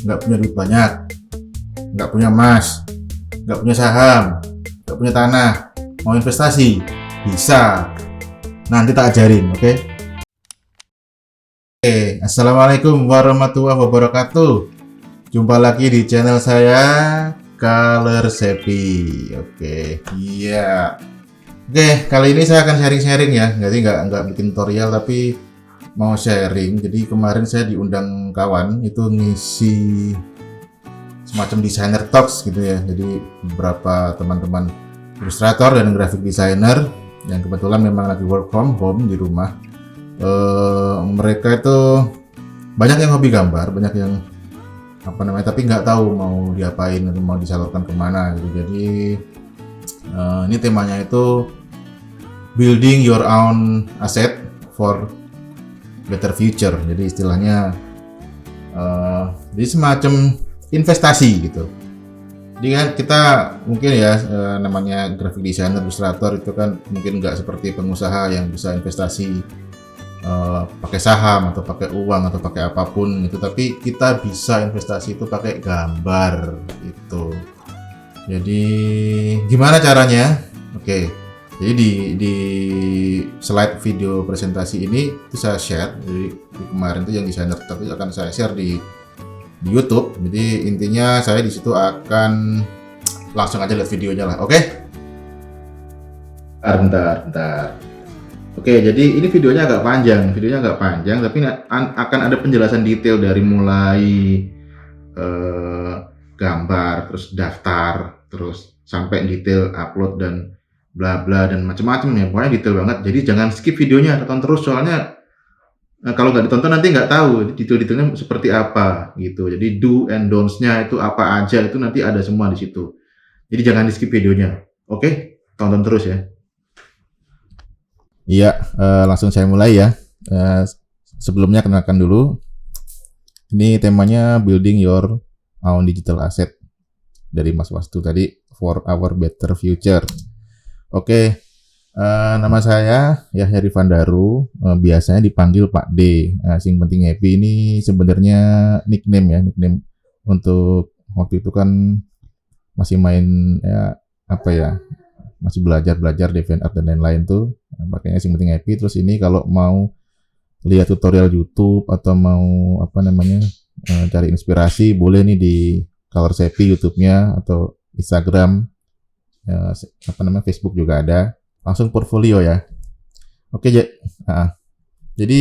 nggak punya duit banyak, nggak punya emas, nggak punya saham, nggak punya tanah, mau investasi, bisa. Nanti tak ajarin, oke? Oke, assalamualaikum warahmatullahi wabarakatuh. Jumpa lagi di channel saya, Color Sepi. Oke, iya. Oke, kali ini saya akan sharing-sharing ya. Jadi nggak bikin tutorial, tapi mau sharing. Jadi kemarin saya diundang kawan itu ngisi semacam designer talks gitu ya. Jadi beberapa teman-teman ilustrator dan graphic designer yang kebetulan memang lagi work from home di rumah. Mereka itu banyak yang hobi gambar, banyak yang tapi nggak tahu mau diapain atau mau disalurkan kemana gitu. Jadi ini temanya itu building your own asset for better future. Jadi istilahnya jadi semacam investasi gitu. Jadi kan kita mungkin ya namanya graphic designer, ilustrator itu kan mungkin nggak seperti pengusaha yang bisa investasi pakai saham atau pakai uang atau pakai apapun itu, tapi kita bisa investasi itu pakai gambar itu. Jadi gimana caranya? Oke, jadi di slide video presentasi ini itu saya share. Jadi kemarin itu yang desainer tapi akan saya share di YouTube. Jadi intinya saya di situ akan langsung aja lihat videonya lah. Oke? Bentar. Oke, jadi ini videonya agak panjang, tapi akan ada penjelasan detail dari mulai gambar, terus daftar, terus sampai detail upload dan bla bla dan macam-macam ya. Pokoknya detail banget. Jadi jangan skip videonya, tonton terus soalnya kalau nggak ditonton nanti nggak tahu detail-detailnya seperti apa gitu. Jadi do and don'ts-nya itu apa aja itu nanti ada semua di situ. Jadi jangan di skip videonya. Oke, tonton terus ya. Iya, langsung saya mulai ya. Sebelumnya kenalkan dulu. Ini temanya building your own digital asset dari Mas Wastu tadi, for our better future. Oke, nama saya Yahya Rifan Daru, biasanya dipanggil Pak D. Sing penting happy ini sebenarnya nickname untuk waktu itu kan masih main ya masih belajar DeviantArt dan lain-lain tuh, makanya sing penting happy. Terus ini kalau mau lihat tutorial YouTube atau mau cari inspirasi boleh nih di Color Sepi YouTube-nya atau Instagram, Facebook juga ada. Langsung portfolio ya. Oke, jadi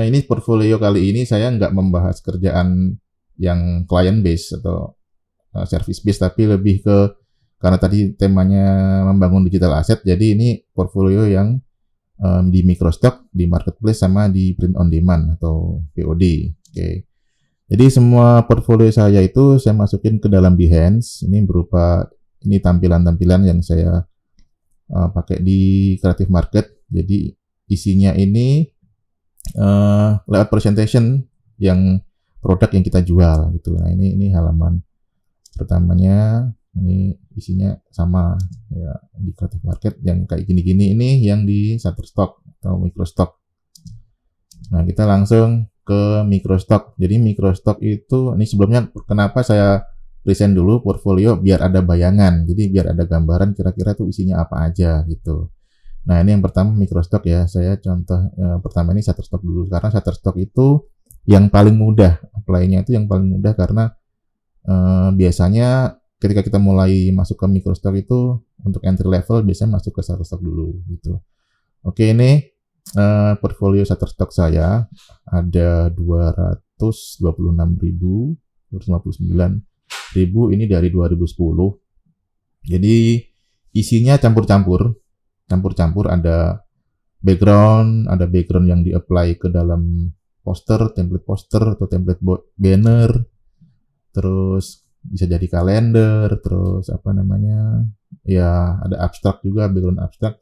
ini portfolio kali ini saya nggak membahas kerjaan yang client base atau service base, tapi lebih ke karena tadi temanya membangun digital asset, jadi ini portfolio yang di microstock, di marketplace, sama di print on demand atau POD. Oke. Jadi semua portfolio saya itu saya masukin ke dalam Behance. Ini berupa tampilan-tampilan yang saya pakai di Creative Market. Jadi isinya ini lewat presentation yang produk yang kita jual gitu. Nah, ini halaman pertamanya. Ini isinya sama ya di Creative Market yang kayak gini-gini, ini yang di Shutterstock atau Microstock. Nah, kita langsung ke Microstock. Jadi Microstock itu, ini sebelumnya kenapa saya present dulu portfolio biar ada bayangan. Jadi biar ada gambaran kira-kira tuh isinya apa aja gitu. Nah, ini yang pertama Microstock ya. Saya contoh pertama ini Shutterstock dulu. Karena Shutterstock itu yang paling mudah, apply-nya itu yang paling mudah karena biasanya ketika kita mulai masuk ke Microstock itu untuk entry level biasanya masuk ke Shutterstock dulu gitu. Oke, ini portfolio Shutterstock saya ada 259.000 ini dari 2010. Jadi isinya campur-campur, ada background yang di-apply ke dalam template poster atau template banner, terus bisa jadi kalender, terus ya ada abstrak juga, background abstrak.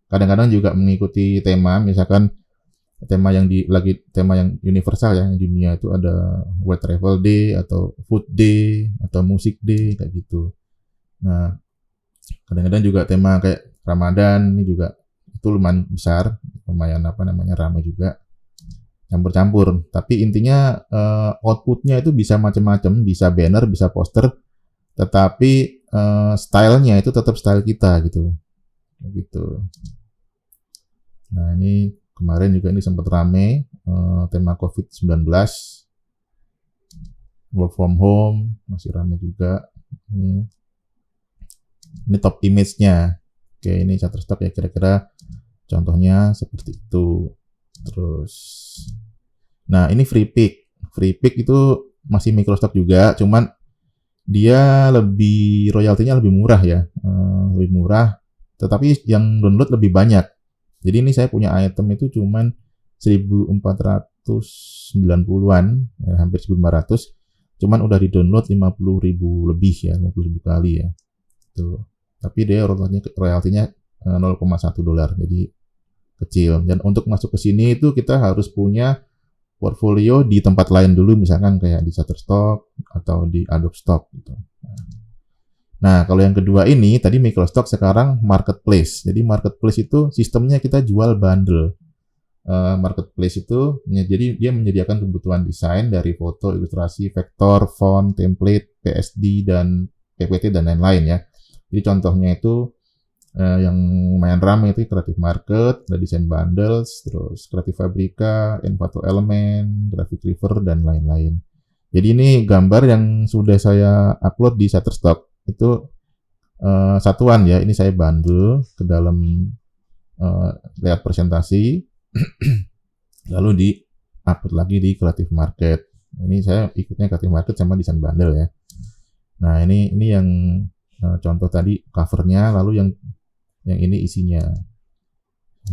Kadang-kadang juga mengikuti tema, misalkan tema yang universal ya, di dunia itu ada World Travel Day atau Food Day atau Music Day kayak gitu. Nah, kadang-kadang juga tema kayak Ramadan ini juga itu lumayan besar, lumayan ramai juga. campur-campur. Tapi intinya outputnya itu bisa macam-macam, bisa banner, bisa poster, tetapi stylenya itu tetap style kita gitu. Gitu. Nah ini kemarin juga ini sempat rame tema COVID-19, work from home masih rame juga. Ini top image-nya. Oke, ini Shutterstock ya, kira-kira contohnya seperti itu. Terus, nah ini free pick. Free pick itu masih microstock juga, cuman dia lebih royaltinya lebih murah ya, lebih murah. Tetapi yang download lebih banyak. Jadi ini saya punya item itu cuman 1490-an, ya, hampir 1500. Cuman udah di-download 50.000 lebih ya, 50.000 kali ya. Tuh. Tapi dia royaltinya $0,1, jadi kecil. Dan untuk masuk ke sini itu kita harus punya portfolio di tempat lain dulu, misalkan kayak di Shutterstock atau di Adobe Stock gitu. Nah, kalau yang kedua ini tadi microstock, sekarang marketplace. Jadi marketplace itu sistemnya kita jual bundle. Marketplace itu jadi dia menyediakan kebutuhan desain dari foto, ilustrasi, vektor, font, template, PSD dan PPT dan lain-lain ya. Jadi contohnya itu yang lumayan ramai itu Creative Market, ada desain bundles, terus Creative Fabrica, Envato Element, Graphic River dan lain-lain. Jadi ini gambar yang sudah saya upload di Shutterstock itu satuan ya. Ini saya bundle ke dalam layout presentasi. Lalu di-upload lagi di Creative Market. Ini saya ikutnya Creative Market sama desain bundle ya. Nah, ini yang contoh tadi covernya, lalu yang ini isinya.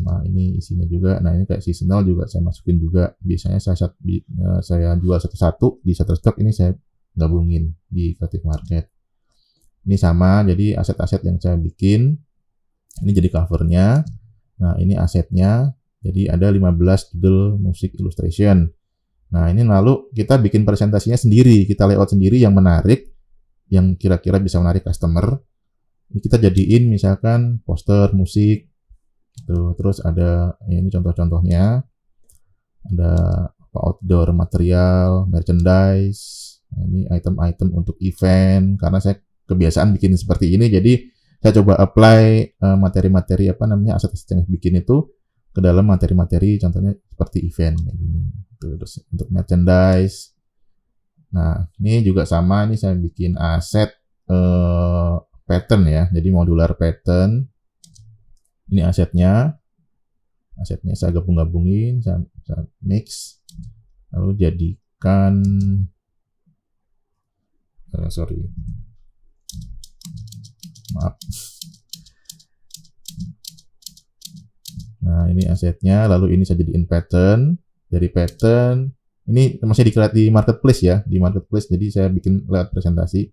Nah, ini isinya juga. Nah, ini kayak seasonal juga saya masukin juga. Biasanya saya jual satu-satu di Shutterstock, ini saya gabungin di Creative Market. Ini sama, jadi aset-aset yang saya bikin ini jadi covernya. Nah, ini asetnya. Jadi ada 15 judul musik illustration. Nah, ini lalu kita bikin presentasinya sendiri, kita layout sendiri yang menarik, yang kira-kira bisa menarik customer. Ini kita jadiin misalkan poster musik. Tuh, terus ada ini contoh-contohnya. Ada outdoor material, merchandise. Nah, ini item-item untuk event. Karena saya kebiasaan bikin seperti ini, jadi saya coba apply materi-materi aset-aset yang bikin itu ke dalam materi-materi, contohnya seperti event kayak gini. Terus untuk merchandise. Nah, ini juga sama, ini saya bikin aset pattern ya. Jadi modular pattern. Ini asetnya saya gabung-gabungin, saya mix, lalu jadikan maaf. Nah, ini asetnya, lalu ini saya jadiin pattern. Dari pattern, ini masih di marketplace ya, di marketplace. Jadi saya bikin layout presentasi.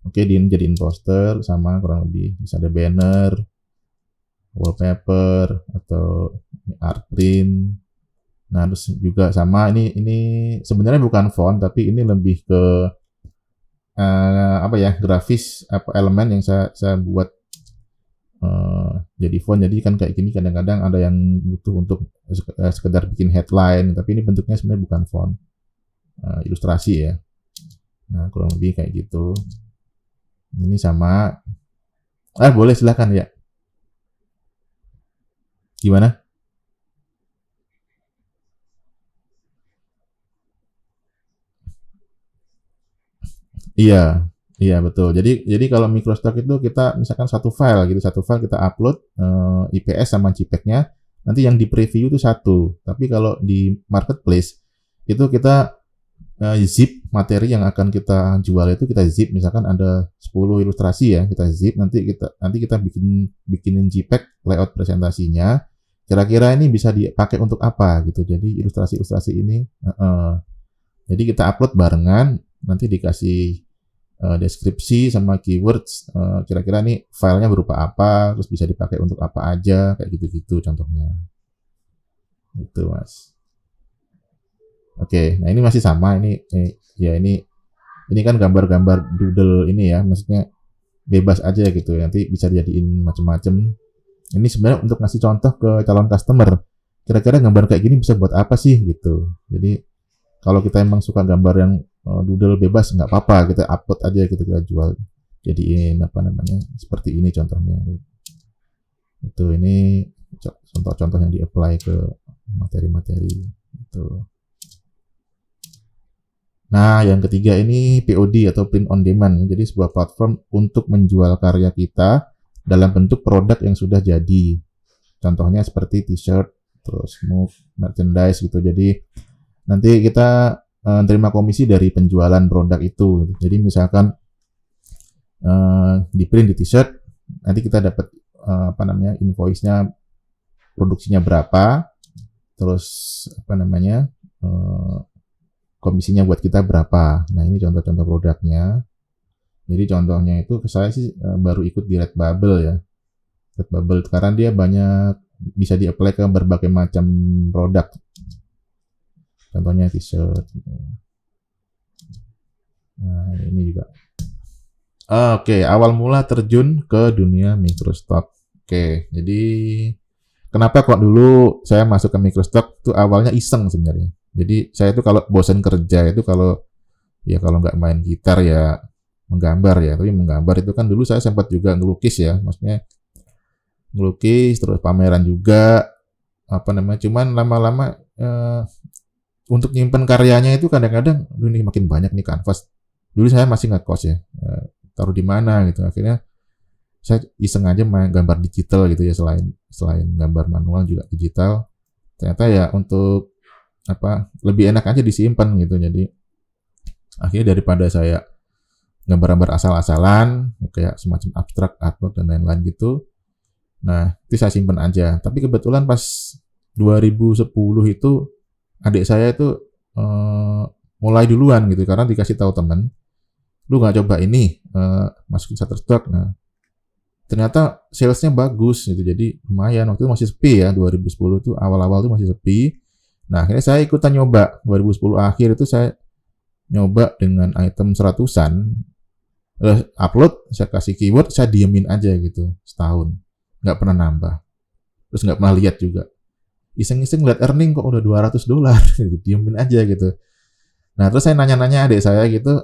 Oke, dijadiin poster sama kurang lebih. Bisa ada banner, wallpaper atau art print. Nah, terus juga sama ini sebenarnya bukan font, tapi ini lebih ke grafis elemen yang saya buat jadi font. Jadi kan kayak gini kadang-kadang ada yang butuh untuk sekedar bikin headline, tapi ini bentuknya sebenarnya bukan font, ilustrasi ya. Nah, kurang lebih kayak gitu. Ini sama. Boleh silakan ya. Gimana? Iya betul. Jadi kalau microstock itu kita misalkan satu file kita upload IPS sama JPEG-nya, nanti yang di preview itu satu. Tapi kalau di marketplace itu kita zip materi yang akan kita jual, itu kita zip, misalkan ada 10 ilustrasi ya, kita zip, nanti kita bikinin JPEG layout presentasinya. Kira-kira ini bisa dipakai untuk apa gitu. Jadi ilustrasi ini jadi kita upload barengan, nanti dikasih deskripsi sama keywords, kira-kira nih filenya berupa apa, terus bisa dipakai untuk apa aja, kayak gitu-gitu contohnya. Gitu, Mas. Oke, nah ini masih sama, ini kan gambar-gambar doodle ini ya, maksudnya bebas aja gitu, nanti bisa dijadiin macam-macam. Ini sebenarnya untuk ngasih contoh ke calon customer. kira-kira gambar kayak gini bisa buat apa sih gitu. Jadi kalau kita emang suka gambar yang doodle bebas nggak apa-apa, kita upload aja gitu, kita jual jadiin apa namanya seperti ini contohnya. Itu ini contoh-contoh yang di-apply ke materi-materi itu. Nah, yang ketiga ini POD atau print on demand. Jadi sebuah platform untuk menjual karya kita dalam bentuk produk yang sudah jadi. Contohnya seperti t-shirt, terus move, merchandise gitu. Jadi nanti kita terima komisi dari penjualan produk itu. Jadi misalkan di print di t-shirt, nanti kita dapat apa namanya invoice-nya, produksinya berapa, terus apa namanya komisinya buat kita berapa. Nah, ini contoh-contoh produknya. Jadi contohnya itu saya sih baru ikut di Redbubble ya. Redbubble karena dia banyak bisa di-apply ke berbagai macam produk. Contohnya t-shirt. Nah, ini juga. Oke, awal mula terjun ke dunia microstock. Oke, jadi kenapa kok dulu saya masuk ke microstock itu awalnya iseng sebenarnya. Jadi saya itu kalau bosan kerja itu kalau nggak main gitar ya menggambar ya. Tapi menggambar itu kan dulu saya sempat juga ngelukis ya, maksudnya ngelukis terus pameran juga apa namanya. Cuman lama-lama untuk nyimpen karyanya itu kadang-kadang ini makin banyak nih kanvas. Dulu saya masih ngekos ya, taruh di mana gitu. Akhirnya saya iseng aja main gambar digital gitu ya, selain gambar manual juga digital. Ternyata ya untuk apa lebih enak aja disimpan gitu. Jadi akhirnya daripada saya gambar-gambar asal-asalan kayak semacam abstrak, artwork dan lain-lain gitu, nah itu saya simpan aja. Tapi kebetulan pas 2010 itu adik saya itu mulai duluan gitu karena dikasih tahu teman, lu nggak coba ini masukin Shutterstock. Nah ternyata salesnya bagus gitu, jadi lumayan. Waktu itu masih sepi ya, 2010 tuh awal-awal tuh masih sepi. Nah, akhirnya saya ikutan nyoba. 2010 akhir itu saya nyoba dengan item 100-an. Upload, saya kasih keyword, saya diemin aja gitu setahun. Nggak pernah nambah. Terus nggak pernah lihat juga. Iseng-iseng lihat earning kok udah $200. Diemin aja gitu. Nah, terus saya nanya-nanya adik saya gitu,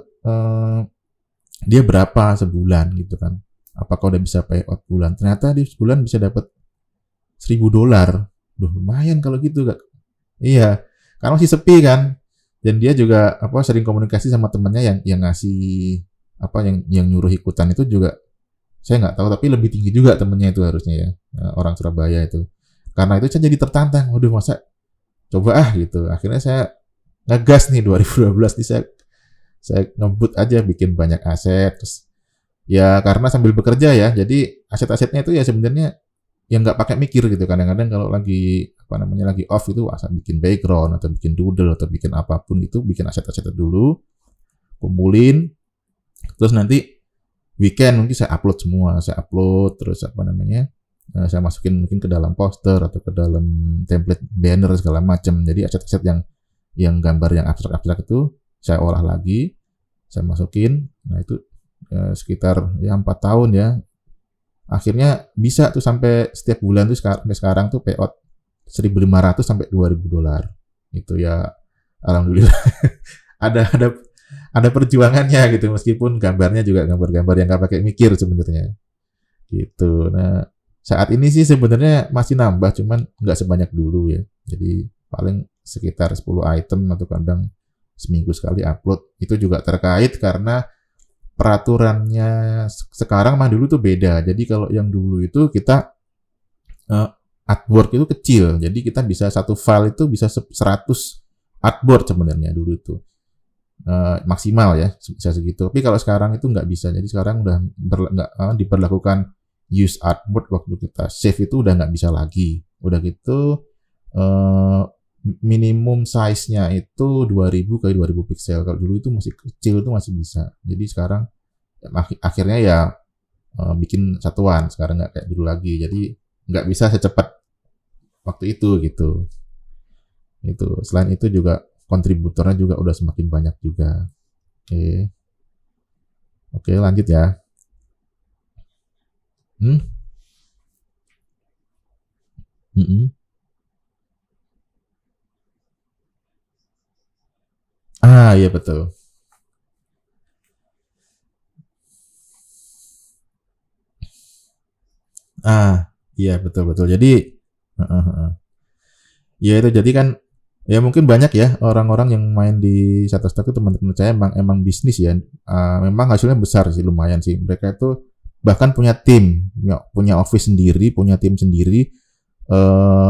dia berapa sebulan gitu kan. Apakah udah bisa pay out bulan? Ternyata di sebulan bisa dapat $1.000. Duh, lumayan kalau gitu, Kak. Iya, karena masih sepi kan, dan dia juga apa sering komunikasi sama temennya yang ngasih apa yang nyuruh ikutan itu juga saya nggak tahu, tapi lebih tinggi juga temennya itu harusnya ya, orang Surabaya itu. Karena itu saya jadi tertantang, waduh masa coba gitu. Akhirnya saya ngegas nih 2012 nih, saya ngebut aja bikin banyak aset. Terus ya karena sambil bekerja ya, jadi aset-asetnya itu ya sebenarnya yang nggak pakai mikir gitu. Kadang-kadang kalau lagi apa namanya lagi off itu asal bikin background atau bikin doodle atau bikin apapun itu, bikin aset-aset dulu, kumpulin, terus nanti weekend mungkin saya upload terus apa namanya saya masukin mungkin ke dalam poster atau ke dalam template banner segala macam. Jadi aset-aset yang gambar yang abstrak-abstrak itu saya olah lagi, saya masukin. Nah itu sekitar ya 4 tahun ya. Akhirnya bisa tuh sampai setiap bulan tuh sampai sekarang tuh payout $1.500 sampai $2.000. Itu ya alhamdulillah. ada perjuangannya gitu, meskipun gambarnya juga gambar-gambar yang nggak pakai mikir sebenarnya. Gitu. Nah, saat ini sih sebenarnya masih nambah, cuman nggak sebanyak dulu ya. Jadi paling sekitar 10 item atau kadang seminggu sekali upload. Itu juga terkait karena peraturannya sekarang mah dulu tuh beda. Jadi kalau yang dulu itu kita artwork itu kecil. Jadi kita bisa satu file itu bisa 100 artboard sebenarnya dulu itu. Maksimal ya bisa segitu. Tapi kalau sekarang itu nggak bisa. Jadi sekarang udah diberlakukan use artboard, waktu kita save itu udah nggak bisa lagi. Udah gitu minimum size-nya itu 2000 kali 2000 pixel. Kalau dulu itu masih kecil, itu masih bisa. Jadi sekarang akhirnya ya bikin satuan. Sekarang nggak kayak dulu lagi. Jadi nggak bisa secepat waktu itu gitu. Itu. Selain itu juga kontributornya juga udah semakin banyak juga. Oke. Oke, lanjut ya. Hmm? Mm-mm. Ah, iya betul. Ah, iya betul betul. Jadi, heeh, heeh. Ya itu jadi kan ya mungkin banyak ya orang-orang yang main di Shutterstock itu teman-teman saya emang emang bisnis ya. Memang hasilnya besar sih lumayan sih. Mereka itu bahkan punya tim, punya office sendiri, punya tim sendiri.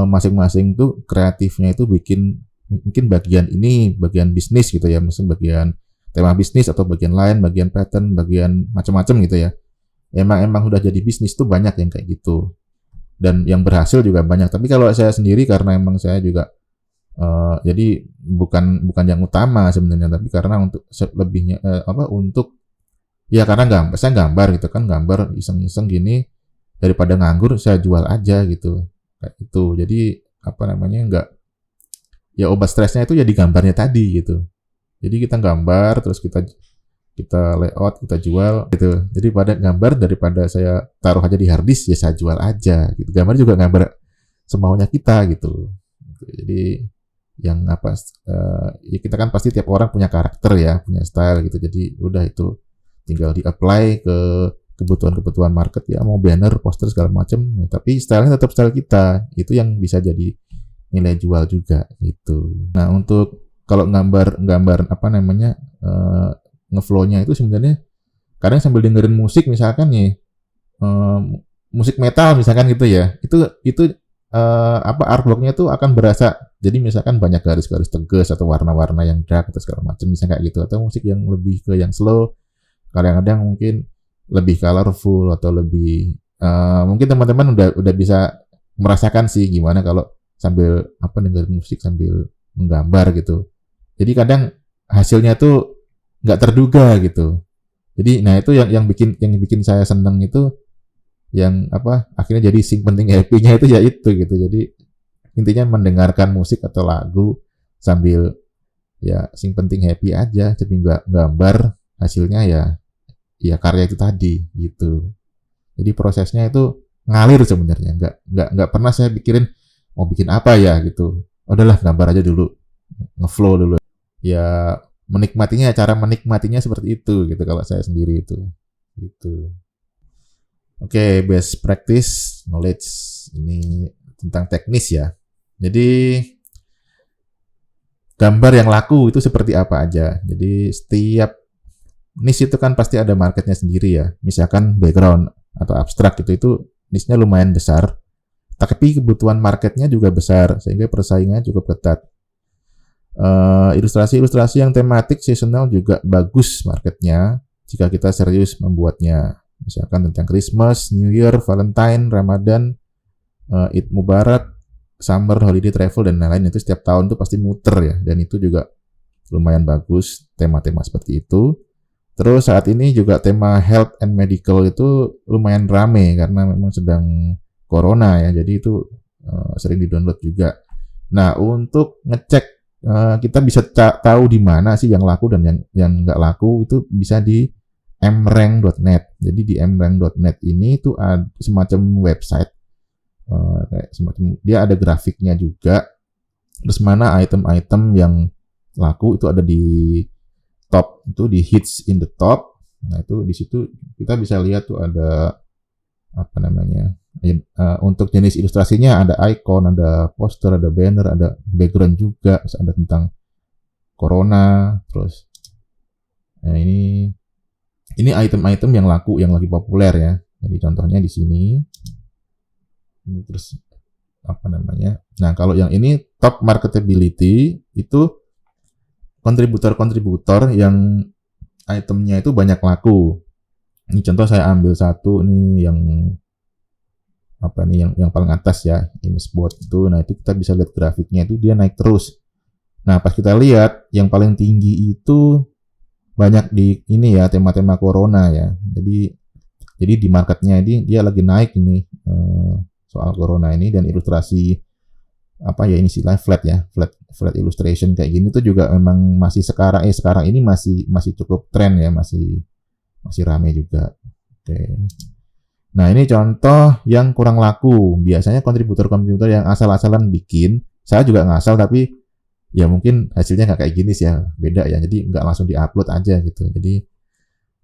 Masing-masing tuh kreatifnya itu bikin mungkin bagian ini bagian bisnis gitu ya, mungkin bagian tema bisnis atau bagian lain, bagian pattern, bagian macam-macam gitu ya. Emang emang udah jadi bisnis tuh banyak yang kayak gitu dan yang berhasil juga banyak. Tapi kalau saya sendiri karena emang saya juga jadi bukan bukan yang utama sebenarnya, tapi karena untuk lebihnya apa untuk ya karena saya gambar gitu kan, gambar iseng-iseng gini daripada nganggur saya jual aja gitu kayak itu. Jadi apa namanya enggak ya obat stresnya itu ya di gambarnya tadi gitu. Jadi kita gambar terus kita kita layout kita jual gitu. Jadi pada gambar daripada saya taruh aja di harddisk ya saya jual aja gitu. Gambar juga gambar semaunya kita gitu. Jadi yang apa ya kita kan pasti tiap orang punya karakter ya, punya style gitu. Jadi udah itu tinggal di-apply ke kebutuhan-kebutuhan market ya, mau banner, poster segala macam. Ya, tapi stylenya tetap style kita. Itu yang bisa jadi nilai jual juga gitu. Nah, untuk kalau gambar apa namanya ngeflow-nya itu sebenarnya kadang sambil dengerin musik misalkan nih musik metal misalkan gitu ya. Itu apa artworknya tuh akan berasa jadi misalkan banyak garis-garis tegas atau warna-warna yang dark atau segala macam misalnya kayak gitu atau musik yang lebih ke yang slow kadang-kadang mungkin lebih colorful atau lebih mungkin teman-teman udah bisa merasakan sih gimana kalau sambil apa dengerin musik sambil menggambar gitu jadi kadang hasilnya tuh nggak terduga gitu jadi nah itu yang bikin saya seneng itu yang apa akhirnya jadi sing penting happy-nya itu ya itu gitu jadi intinya mendengarkan musik atau lagu sambil ya sing penting happy aja tapi nggak gambar hasilnya ya karya itu tadi gitu jadi prosesnya itu ngalir sebenarnya nggak pernah saya pikirin mau bikin apa ya gitu udahlah gambar aja dulu ngeflow dulu ya menikmatinya cara menikmatinya seperti itu gitu kalau saya sendiri itu gitu. Oke, best practice knowledge ini tentang teknis ya. Jadi gambar yang laku itu seperti apa aja. Jadi setiap niche itu kan pasti ada marketnya sendiri ya. Misalkan background atau abstrak itu niche-nya lumayan besar. Tapi kebutuhan marketnya juga besar sehingga persaingannya cukup ketat. Ilustrasi-ilustrasi yang tematik seasonal juga bagus marketnya jika kita serius membuatnya. Misalkan tentang Christmas, New Year, Valentine, Ramadan, Eid Mubarak, Summer, Holiday, Travel, dan lain-lain itu setiap tahun tuh pasti muter ya. Dan itu juga lumayan bagus tema-tema seperti itu. Terus saat ini juga tema health and medical itu lumayan rame karena memang sedang corona ya. Jadi itu sering di-download juga. Nah, untuk ngecek kita bisa tahu di mana sih yang laku dan yang nggak laku itu bisa di mrank.net. Jadi di mrank.net ini tuh ada semacam website kayak semacam dia ada grafiknya juga. Terus mana item-item yang laku itu ada di top itu di hits in the top. Nah, itu di situ kita bisa lihat tuh ada apa namanya? Untuk jenis ilustrasinya ada icon, ada poster, ada banner, ada background juga, terus ada tentang corona, terus nah ini item-item yang laku, yang lagi populer ya. Jadi contohnya di sini. Terus apa namanya? Nah, kalau yang ini top marketability itu kontributor-kontributor yang itemnya itu banyak laku. Ini contoh saya ambil satu nih yang apa nih yang paling atas ya, ImsBot itu. Nah, itu kita bisa lihat grafiknya itu dia naik terus. Nah, pas kita lihat yang paling tinggi itu banyak di ini ya tema-tema corona ya. Jadi di marketnya ini dia lagi naik ini soal corona ini dan ilustrasi apa ya ini istilahnya flat ya, flat illustration kayak gini tuh juga memang masih sekarang ini masih cukup tren ya, masih rame juga. Oke. Nah, ini contoh yang kurang laku. Biasanya kontributor-kontributor yang asal-asalan bikin, saya juga ngasal tapi ya mungkin hasilnya nggak kayak gini sih ya, beda ya. Jadi nggak langsung diupload aja gitu. Jadi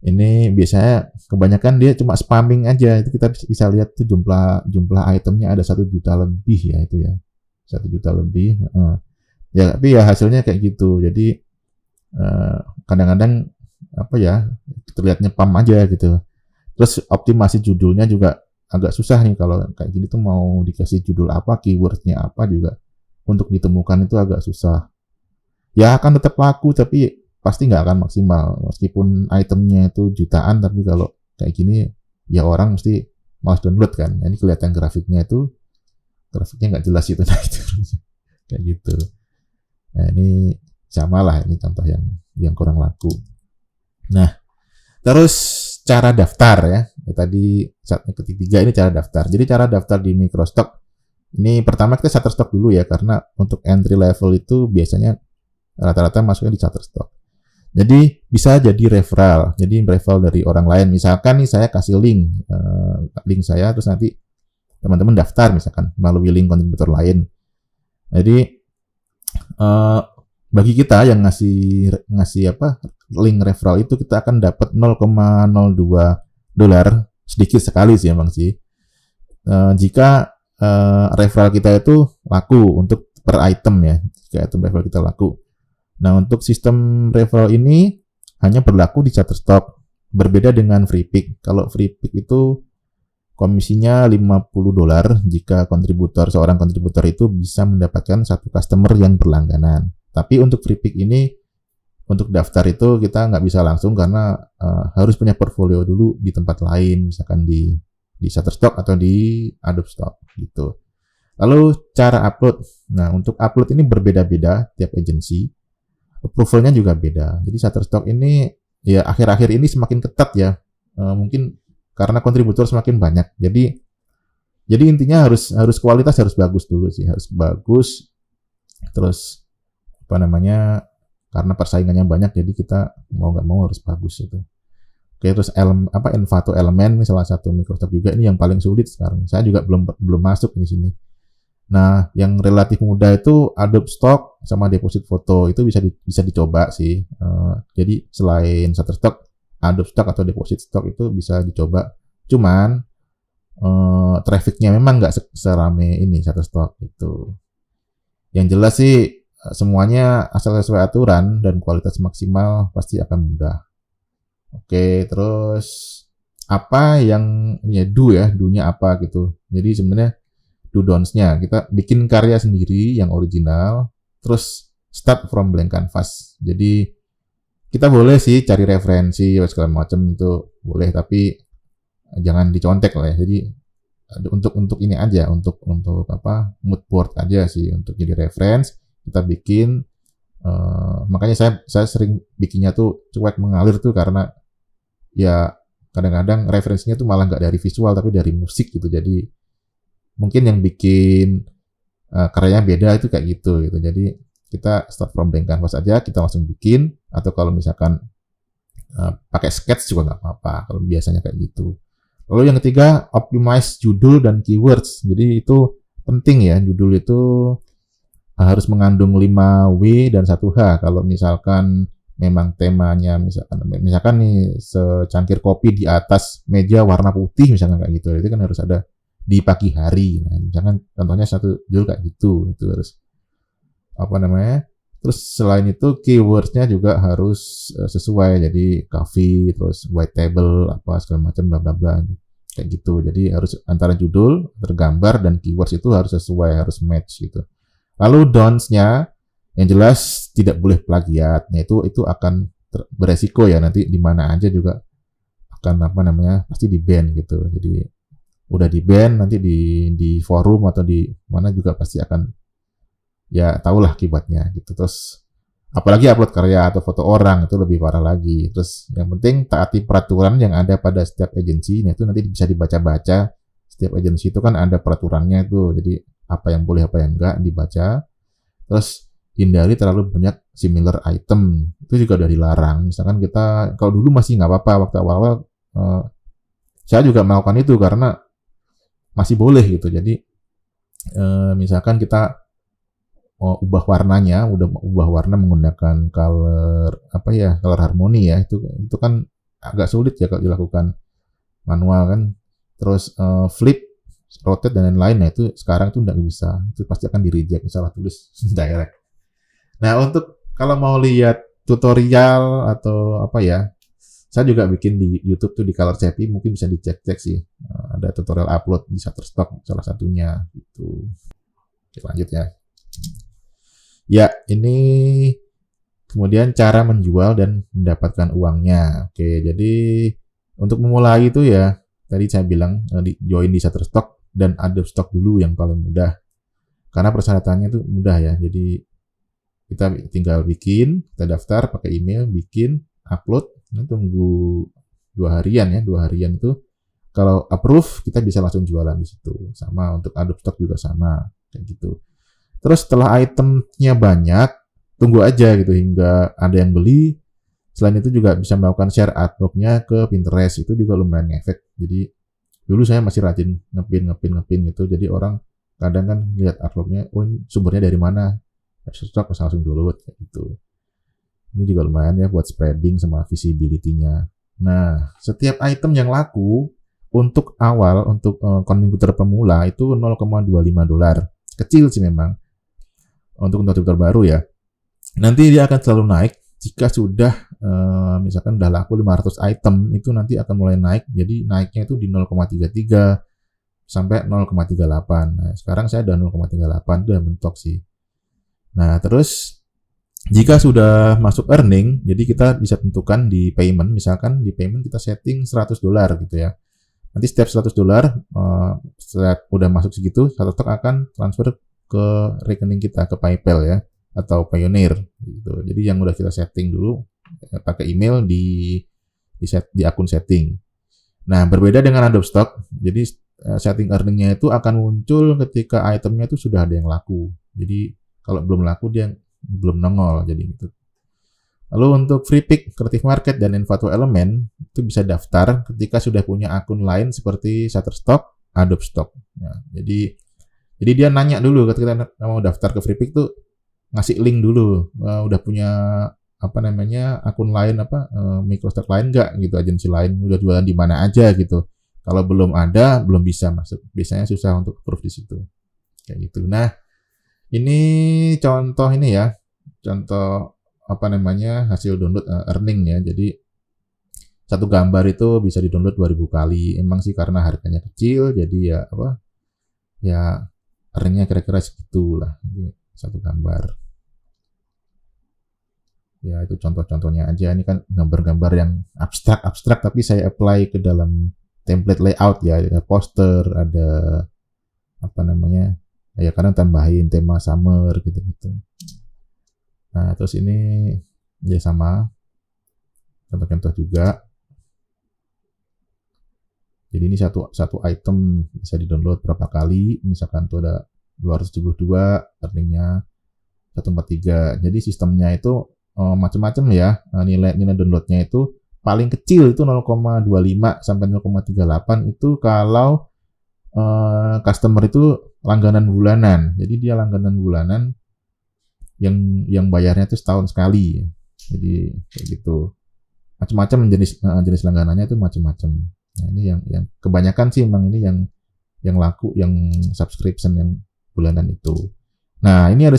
ini biasanya kebanyakan dia cuma spamming aja. Itu kita bisa lihat tuh jumlah itemnya ada 1 juta lebih ya itu ya. 1 juta lebih. Ya tapi ya hasilnya kayak gitu. Jadi kadang-kadang apa ya, terlihatnya pam aja gitu. Terus optimasi judulnya juga agak susah nih kalau kayak gini tuh, mau dikasih judul apa, keywordnya apa juga untuk ditemukan itu agak susah. Ya akan tetap laku tapi pasti nggak akan maksimal meskipun itemnya itu jutaan, tapi kalau kayak gini ya orang mesti malas download kan. Nah, ini kelihatan grafiknya nggak jelas itu, nah itu kayak gitu. Nah ini sama lah, ini contoh yang kurang laku. Nah terus cara daftar ya, tadi ketiga ini cara daftar. Jadi cara daftar di Microstock ini pertama kita Shutterstock dulu ya, karena untuk entry level itu biasanya rata-rata masuknya di Shutterstock. Jadi bisa jadi referral, jadi referral dari orang lain. Misalkan nih saya kasih link saya, terus nanti teman-teman daftar misalkan melalui link kontributor lain. Jadi bagi kita yang ngasih apa link referral itu, kita akan dapat $0,02, sedikit sekali sih emang sih. Jika referral kita itu laku untuk per item ya, jika item referral kita laku. Nah, untuk sistem referral ini hanya berlaku di Shutterstock. Berbeda dengan FreePick. Kalau FreePick itu komisinya $50 jika seorang kontributor itu bisa mendapatkan 1 customer yang berlangganan. Tapi untuk FreePick ini, untuk daftar itu kita nggak bisa langsung karena harus punya portfolio dulu di tempat lain, misalkan di Shutterstock atau di Adobe Stock gitu. Lalu cara upload. Nah, untuk upload ini berbeda-beda tiap agensi. Approval-nya juga beda. Jadi Shutterstock ini ya akhir-akhir ini semakin ketat ya. Mungkin karena kontributor semakin banyak. Jadi intinya harus kualitas harus bagus dulu sih, harus bagus. Terus apa namanya? Karena persaingannya banyak, jadi kita mau nggak mau harus bagus itu. Oke, terus Envato Element ini salah satu Microstock juga, ini yang paling sulit sekarang. Saya juga belum masuk di sini. Nah, yang relatif mudah itu Adobe Stock sama Deposit Photo, itu bisa dicoba sih. Jadi selain Shutterstock, Adobe Stock atau Deposit Stock itu bisa dicoba. Cuman trafficnya memang nggak serame ini Shutterstock itu. Yang jelas sih semuanya asal sesuai aturan dan kualitas maksimal pasti akan mudah. Oke, terus apa yang do-nya apa gitu. Jadi sebenarnya do don'ts-nya, kita bikin karya sendiri yang original, terus start from blank canvas. Jadi kita boleh sih cari referensi segala macam itu boleh, tapi jangan dicontek lah ya. Jadi untuk ini aja, untuk apa, mood board aja sih, untuk jadi reference kita bikin. Makanya saya sering bikinnya tuh cuek mengalir tuh, karena ya kadang-kadang referensinya tuh malah nggak dari visual tapi dari musik gitu. Jadi mungkin yang bikin karyanya beda itu kayak gitu. Jadi kita start from blank canvas aja, kita langsung bikin. Atau kalau misalkan pakai sketch juga nggak apa-apa kalau biasanya kayak gitu. Lalu yang ketiga, optimize judul dan keywords. Jadi itu penting ya, judul itu harus mengandung 5W dan 1H. Kalau misalkan memang temanya misalkan nih secangkir kopi di atas meja warna putih misalkan kayak gitu, itu kan harus ada di pagi hari. Nah, misalkan contohnya satu judul kayak gitu, itu harus apa namanya. Terus selain itu keywordsnya juga harus sesuai, jadi coffee, terus white table, apa segala macam bla bla bla kayak gitu. Jadi harus antara judul, tergambar dan keywords itu harus sesuai, harus match gitu. Lalu don'ts-nya yang jelas tidak boleh plagiat. Nah, itu akan beresiko ya, nanti di mana aja juga akan apa namanya pasti di ban gitu. Jadi udah di ban, nanti di forum atau di mana juga pasti akan ya tahulah akibatnya gitu. Terus apalagi upload karya atau foto orang, itu lebih parah lagi. Terus yang penting taati peraturan yang ada pada setiap agensi. Nah, itu nanti bisa dibaca-baca. Setiap agensi itu kan ada peraturannya itu. Jadi apa yang boleh, apa yang enggak dibaca. Terus hindari terlalu banyak similar item. Itu juga udah dilarang. Misalkan kita kalau dulu masih nggak apa-apa, waktu awal-awal saya juga melakukan itu karena masih boleh gitu. Jadi misalkan kita ubah warnanya, udah ubah warna menggunakan color harmony ya, itu kan agak sulit ya kalau dilakukan manual kan. Terus flip, rotate dan lain-lain, nah itu sekarang tuh nggak bisa, itu pasti akan di reject salah tulis direct. Nah untuk kalau mau lihat tutorial atau apa ya, saya juga bikin di YouTube tuh di Color Cepi, mungkin bisa dicek-cek sih. Ada tutorial upload di Shutterstock salah satunya gitu. Oke, lanjut ya. Ya, ini kemudian cara menjual dan mendapatkan uangnya. Oke, jadi untuk memulai itu ya, tadi saya bilang join di Shutterstock dan Adobe Stock dulu yang paling mudah. Karena persyaratannya itu mudah ya. Jadi kita tinggal bikin, kita daftar pakai email, bikin, upload, tunggu 2 harian ya. 2 harian itu kalau approve kita bisa langsung jualan di situ. Sama untuk Adobe Stock juga sama kayak gitu. Terus setelah itemnya banyak, tunggu aja gitu hingga ada yang beli. Selain itu juga bisa melakukan share artwork-nya ke Pinterest, itu juga lumayan efek. Jadi dulu saya masih rajin ngepin gitu. Jadi orang kadang kan lihat artwork-nya, oh ini sumbernya dari mana? Shutterstock bisa langsung download kayak gitu. Ini juga lumayan ya buat spreading sama visibility-nya. Nah, setiap item yang laku untuk awal, untuk kontributor pemula itu $0,25. Kecil sih memang. Untuk kontributor baru ya. Nanti dia akan selalu naik jika sudah misalkan udah laku 500 item, itu nanti akan mulai naik. Jadi naiknya itu di 0,33 sampai 0,38. Nah, sekarang saya udah 0,38, udah mentok sih. Nah, terus jika sudah masuk earning, jadi kita bisa tentukan di payment, misalkan di payment kita setting $100 gitu ya. Nanti setiap $100, setelah udah masuk segitu, Shutterstock akan transfer ke rekening kita, ke PayPal ya, atau Payoneer gitu. Jadi yang udah kita setting dulu pakai email di akun setting. Nah, berbeda dengan Adobe Stock, jadi setting earningnya itu akan muncul ketika itemnya itu sudah ada yang laku. Jadi kalau belum laku dia belum nongol jadi gitu. Lalu untuk free pick, Creative Market dan Envato Element itu bisa daftar ketika sudah punya akun lain seperti Shutterstock, Adobe Stock. Ya, jadi dia nanya dulu ketika kita mau daftar ke free pick tuh ngasih link dulu, udah punya akun lain Microstock lain nggak gitu, agensi lain udah jualan di mana aja gitu. Kalau belum ada belum bisa masuk, biasanya susah untuk approve di situ kayak gitu. Nah ini contoh hasil download earning ya. Jadi satu gambar itu bisa di-download 2000 kali. Emang sih karena harganya kecil, jadi ya earningnya kira-kira segitulah. Jadi satu gambar. Ya itu contoh-contohnya aja. Ini kan gambar-gambar yang abstrak, tapi saya apply ke dalam template layout ya. Ada poster, ada ya kadang tambahin tema summer gitu. Nah terus ini ya sama contoh-contoh juga. Jadi ini satu item bisa di-download berapa kali, misalkan tuh ada 272, earningnya 143. Jadi sistemnya itu macam-macam ya. Nilai downloadnya itu paling kecil itu 0,25 sampai 0,38 itu kalau customer itu langganan bulanan. Jadi dia langganan bulanan yang bayarnya itu setahun sekali. Jadi kayak gitu. Macam-macam jenis langganannya itu macam-macam. Nah, ini yang kebanyakan sih memang ini yang laku, yang subscription yang bulanan itu. Nah, ini ada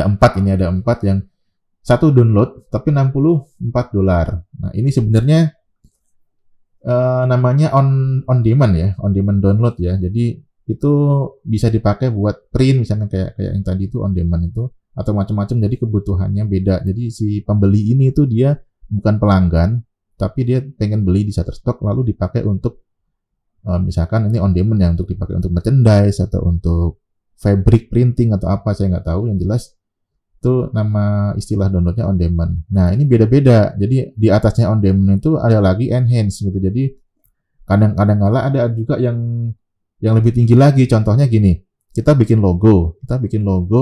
4 yang satu download tapi $64. Nah, ini sebenarnya namanya on demand ya, on demand download ya. Jadi itu bisa dipakai buat print misalnya kayak yang tadi itu on demand itu, atau macam-macam. Jadi kebutuhannya beda. Jadi si pembeli ini tuh dia bukan pelanggan, tapi dia pengen beli di Shutterstock lalu dipakai untuk misalkan ini on demand ya, untuk dipakai untuk merchandise atau untuk fabric printing atau apa, saya nggak tahu. Yang jelas itu nama istilah downloadnya on demand. Nah ini beda-beda. Jadi di atasnya on demand itu ada lagi enhance gitu. Jadi kadang-kadang ada juga yang lebih tinggi lagi. Contohnya gini, kita bikin logo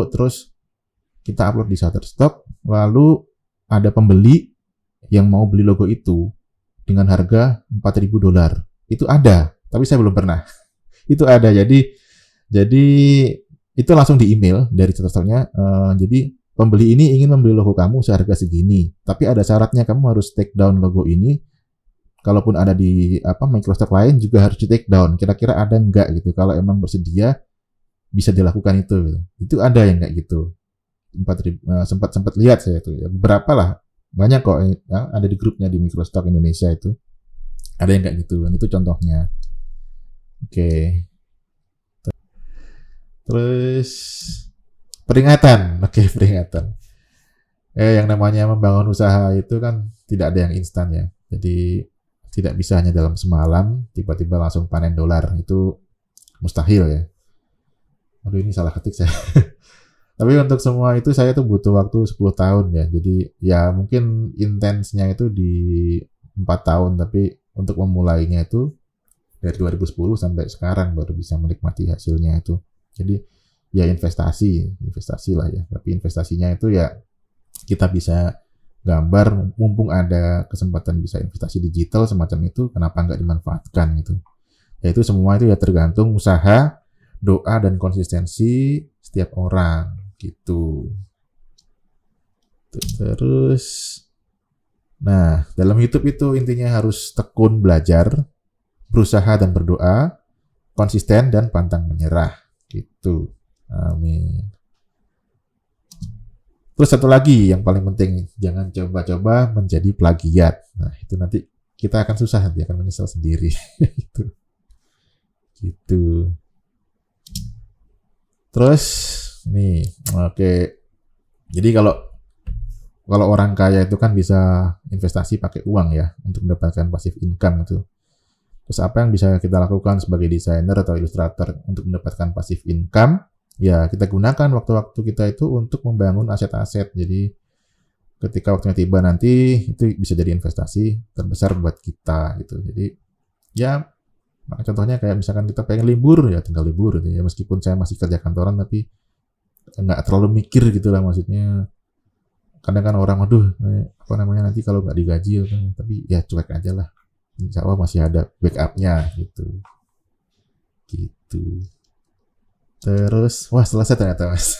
terus kita upload di Shutterstock, lalu ada pembeli yang mau beli logo itu dengan harga $4.000. Itu ada, tapi saya belum pernah. Itu ada. Jadi itu langsung di email dari Shutterstock-nya. Jadi pembeli ini ingin membeli logo kamu seharga segini, tapi ada syaratnya, kamu harus take down logo ini. Kalaupun ada di Microstock lain juga harus di take down. Kira-kira ada nggak gitu? Kalau emang bersedia bisa dilakukan itu. Gitu. Itu ada yang kayak gitu. Sempat lihat saya itu. Ya, beberapa lah, banyak kok ya, ada di grupnya di Microstock Indonesia itu. Ada yang kayak gitu. Dan itu contohnya. Oke. Terus peringatan. Oke, peringatan. Yang namanya membangun usaha itu kan tidak ada yang instan ya. Jadi tidak bisa hanya dalam semalam tiba-tiba langsung panen dolar, itu mustahil ya. Aduh, ini salah ketik saya. Tapi untuk semua itu saya tuh butuh waktu 10 tahun ya. Jadi ya mungkin intensnya itu di 4 tahun, tapi untuk memulainya itu dari 2010 sampai sekarang baru bisa menikmati hasilnya itu. Jadi ya investasi lah ya. Tapi investasinya itu ya kita bisa gambar, mumpung ada kesempatan bisa investasi digital semacam itu, kenapa nggak dimanfaatkan gitu. Ya itu semua itu ya tergantung usaha, doa, dan konsistensi setiap orang gitu. Terus, nah dalam hidup itu intinya harus tekun belajar, berusaha dan berdoa, konsisten dan pantang menyerah gitu. Amin. Terus satu lagi yang paling penting, jangan coba-coba menjadi plagiat. Nah, itu nanti kita akan susah, nanti akan menyesal sendiri. Gitu. Terus nih, oke. Jadi kalau orang kaya itu kan bisa investasi pakai uang ya untuk mendapatkan passive income itu. Terus apa yang bisa kita lakukan sebagai desainer atau ilustrator untuk mendapatkan passive income? Ya, kita gunakan waktu-waktu kita itu untuk membangun aset-aset. Jadi, ketika waktunya tiba nanti, itu bisa jadi investasi terbesar buat kita gitu. Jadi, ya, contohnya kayak misalkan kita pengen libur, ya tinggal libur gitu ya. Meskipun saya masih kerja kantoran, tapi nggak terlalu mikir gitu lah maksudnya. Kadang kan orang, waduh, nanti kalau nggak digaji, tapi ya cuek aja lah. Insya Allah masih ada backup-nya gitu. Gitu. Terus, wah selesai ternyata Mas.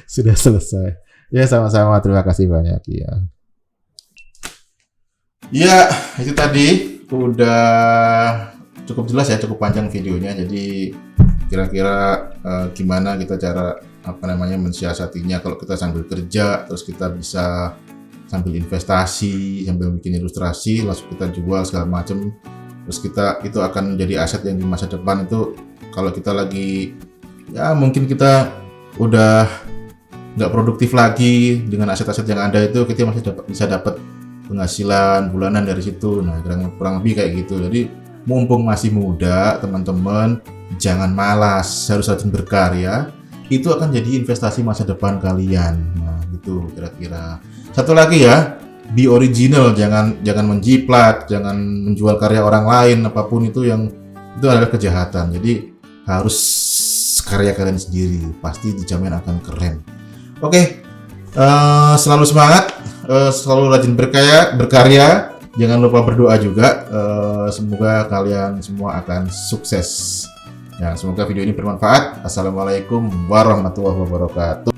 Sudah selesai. Ya sama-sama, terima kasih banyak ya. Ya, itu tadi udah cukup jelas ya, cukup panjang videonya. Jadi kira-kira gimana kita cara mensiasatinya kalau kita sambil kerja, terus kita bisa sambil investasi, sambil bikin ilustrasi, langsung kita jual segala macam. Terus itu akan menjadi aset yang di masa depan itu kalau kita lagi ya mungkin kita udah nggak produktif lagi dengan aset-aset yang ada itu, kita masih bisa dapat penghasilan bulanan dari situ. Nah, kurang lebih kayak gitu. Jadi mumpung masih muda, teman-teman jangan malas, harus rajin berkarya. Itu akan jadi investasi masa depan kalian. Nah, gitu kira-kira. Satu lagi ya, be original, jangan menjiplak, jangan menjual karya orang lain, apapun itu adalah kejahatan. Jadi harus karya kalian sendiri, pasti dijamin akan keren. Oke, selalu semangat, selalu rajin berkarya, jangan lupa berdoa juga. Semoga kalian semua akan sukses. Ya, semoga video ini bermanfaat. Assalamualaikum warahmatullahi wabarakatuh.